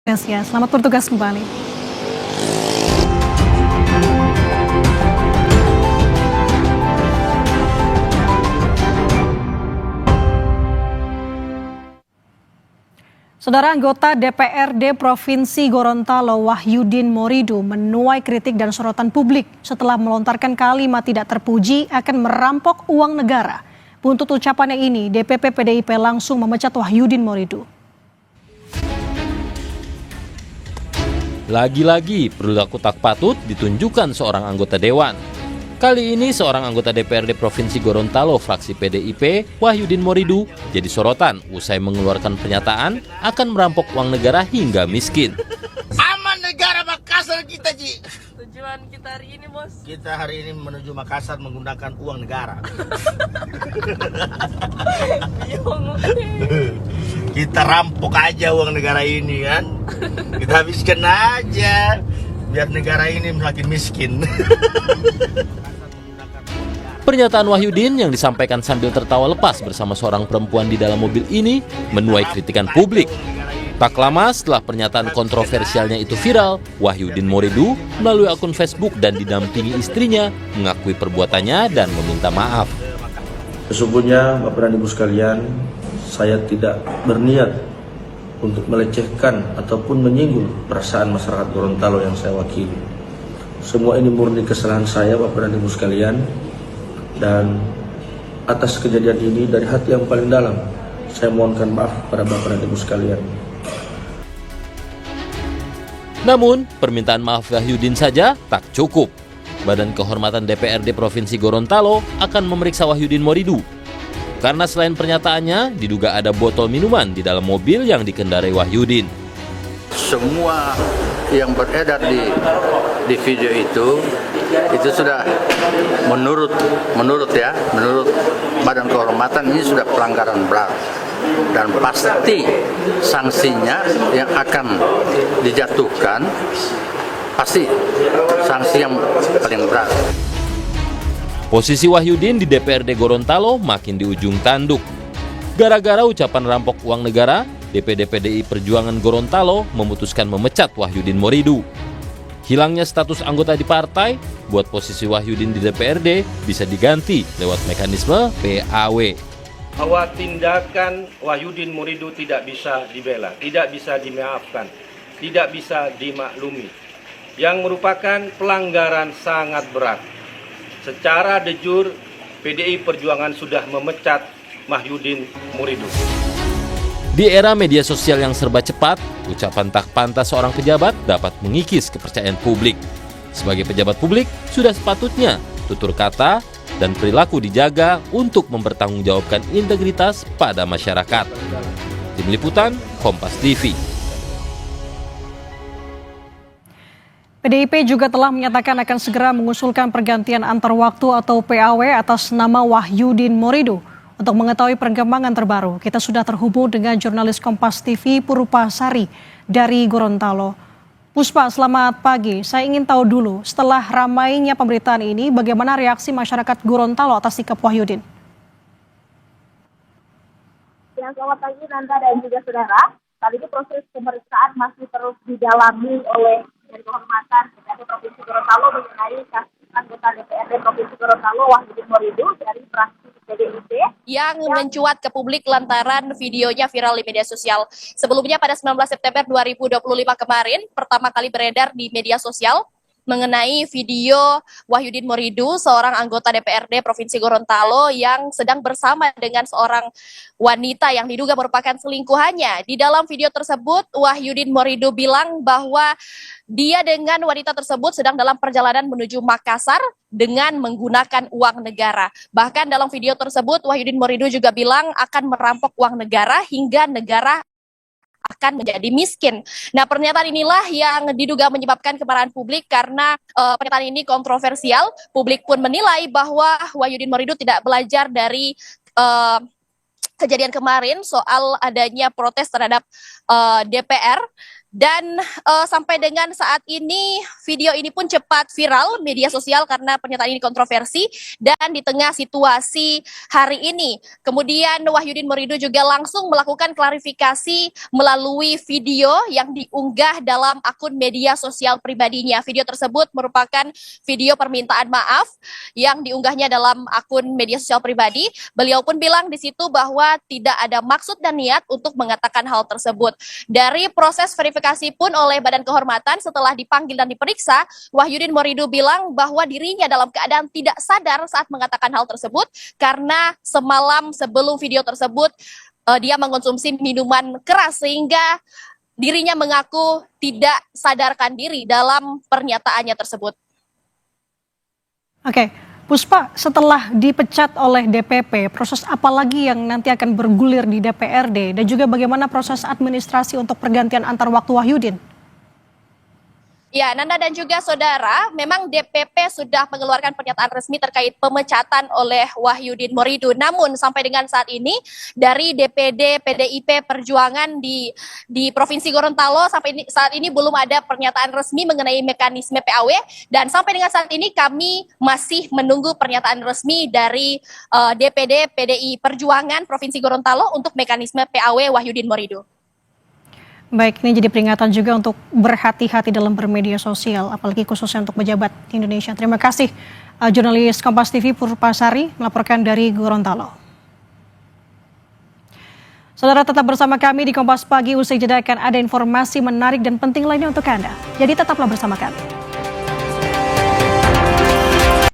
Ya, selamat bertugas kembali. Saudara anggota DPRD Provinsi Gorontalo Wahyudin Morido menuai kritik dan sorotan publik setelah melontarkan kalimat tidak terpuji akan merampok uang negara. Buntut ucapannya ini, DPP PDIP langsung memecat Wahyudin Morido. Lagi-lagi perilaku tak patut ditunjukkan seorang anggota dewan. Kali ini seorang anggota DPRD Provinsi Gorontalo fraksi PDIP, Wahyudin Morido, jadi sorotan usai mengeluarkan pernyataan akan merampok uang negara hingga miskin. Aman negara Makassar kita, Ji. Tujuan kita hari ini, Bos? Kita hari ini menuju Makassar menggunakan uang negara. Kita rampok aja uang negara ini kan. Kita habiskan aja biar negara ini semakin miskin. Pernyataan Wahyudin yang disampaikan sambil tertawa lepas bersama seorang perempuan di dalam mobil ini menuai kritikan publik. Tak lama setelah pernyataan kontroversialnya itu viral, Wahyudin Morido melalui akun Facebook dan didampingi istrinya mengakui perbuatannya dan meminta maaf. Sesungguhnya Bapak dan Ibu sekalian, saya tidak berniat untuk melecehkan ataupun menyinggung perasaan masyarakat Gorontalo yang saya wakili. Semua ini murni kesalahan saya, Bapak dan Ibu sekalian, dan atas kejadian ini dari hati yang paling dalam, saya mohonkan maaf pada Bapak dan Ibu sekalian. Namun, permintaan maaf Wahyudin saja tak cukup. Badan Kehormatan DPRD Provinsi Gorontalo akan memeriksa Wahyudin Morido. Karena selain pernyataannya, diduga ada botol minuman di dalam mobil yang dikendarai Wahyudin. Semua yang beredar di video itu sudah menurut Badan Kehormatan ini sudah pelanggaran berat dan pasti sanksinya yang akan dijatuhkan pasti sanksi yang paling berat. Posisi Wahyudin di DPRD Gorontalo makin di ujung tanduk. Gara-gara ucapan rampok uang negara, DPD PDI Perjuangan Gorontalo memutuskan memecat Wahyudin Morido. Hilangnya status anggota di partai buat posisi Wahyudin di DPRD bisa diganti lewat mekanisme PAW. Bahwa tindakan Wahyudin Morido tidak bisa dibela, tidak bisa dimaafkan, tidak bisa dimaklumi, yang merupakan pelanggaran sangat berat. Secara de jure, PDI Perjuangan sudah memecat Wahyudin Morido. Di era media sosial yang serba cepat, ucapan tak pantas seorang pejabat dapat mengikis kepercayaan publik. Sebagai pejabat publik, sudah sepatutnya tutur kata dan perilaku dijaga untuk mempertanggungjawabkan integritas pada masyarakat. Tim Liputan, Kompas TV. PDIP juga telah menyatakan akan segera mengusulkan pergantian antar waktu atau PAW atas nama Wahyudin Morido. Untuk mengetahui perkembangan terbaru, kita sudah terhubung dengan jurnalis Kompas TV Purupasari dari Gorontalo. Puspa, selamat pagi. Saya ingin tahu dulu, setelah ramainya pemberitaan ini, bagaimana reaksi masyarakat Gorontalo atas sikap Wahyudin? Ya, selamat pagi Nanda dan juga saudara. Saat ini proses pemeriksaan masih terus didalami oleh dari Kehormatan DPRD Provinsi Gorontalo mengenai kasus anggota DPRD Provinsi Gorontalo Wahyudin Morido dari fraksi PDIP yang mencuat ke publik lantaran videonya viral di media sosial. Sebelumnya pada 19 September 2025 kemarin, pertama kali beredar di media sosial mengenai video Wahyudin Morido, seorang anggota DPRD Provinsi Gorontalo yang sedang bersama dengan seorang wanita yang diduga merupakan selingkuhannya. Di dalam video tersebut, Wahyudin Morido bilang bahwa dia dengan wanita tersebut sedang dalam perjalanan menuju Makassar dengan menggunakan uang negara. Bahkan dalam video tersebut, Wahyudin Morido juga bilang akan merampok uang negara hingga negara akan menjadi miskin. Nah, pernyataan inilah yang diduga menyebabkan kemarahan publik karena pernyataan ini kontroversial. Publik pun menilai bahwa Wahyudin Morido tidak belajar dari kejadian kemarin soal adanya protes terhadap DPR Dan sampai dengan saat ini video ini pun cepat viral media sosial karena pernyataan ini kontroversi, dan di tengah situasi hari ini kemudian Wahyudin Morido juga langsung melakukan klarifikasi melalui video yang diunggah dalam akun media sosial pribadinya. Video tersebut merupakan video permintaan maaf yang diunggahnya dalam akun media sosial pribadi. Beliau pun bilang di situ bahwa tidak ada maksud dan niat untuk mengatakan hal tersebut. Dari proses verifikasi pun oleh Badan Kehormatan setelah dipanggil dan diperiksa, Wahyudin Morido bilang bahwa dirinya dalam keadaan tidak sadar saat mengatakan hal tersebut karena semalam sebelum video tersebut dia mengkonsumsi minuman keras sehingga dirinya mengaku tidak sadarkan diri dalam pernyataannya tersebut. Oke, Puspa, setelah dipecat oleh DPP, proses apa lagi yang nanti akan bergulir di DPRD dan juga bagaimana proses administrasi untuk pergantian antar waktu Wahyudin? Ya, Nanda dan juga saudara, memang DPP sudah mengeluarkan pernyataan resmi terkait pemecatan oleh Wahyudin Morido. Namun sampai dengan saat ini dari DPD PDIP Perjuangan di Provinsi Gorontalo sampai saat ini belum ada pernyataan resmi mengenai mekanisme PAW, dan sampai dengan saat ini kami masih menunggu pernyataan resmi dari DPD PDI Perjuangan Provinsi Gorontalo untuk mekanisme PAW Wahyudin Morido. Baik, ini jadi peringatan juga untuk berhati-hati dalam bermedia sosial, apalagi khususnya untuk pejabat di Indonesia. Terima kasih, jurnalis Kompas TV Purupasari melaporkan dari Gorontalo. Saudara, tetap bersama kami di Kompas Pagi. Usai jeda akan ada informasi menarik dan penting lainnya untuk Anda. Jadi tetaplah bersama kami.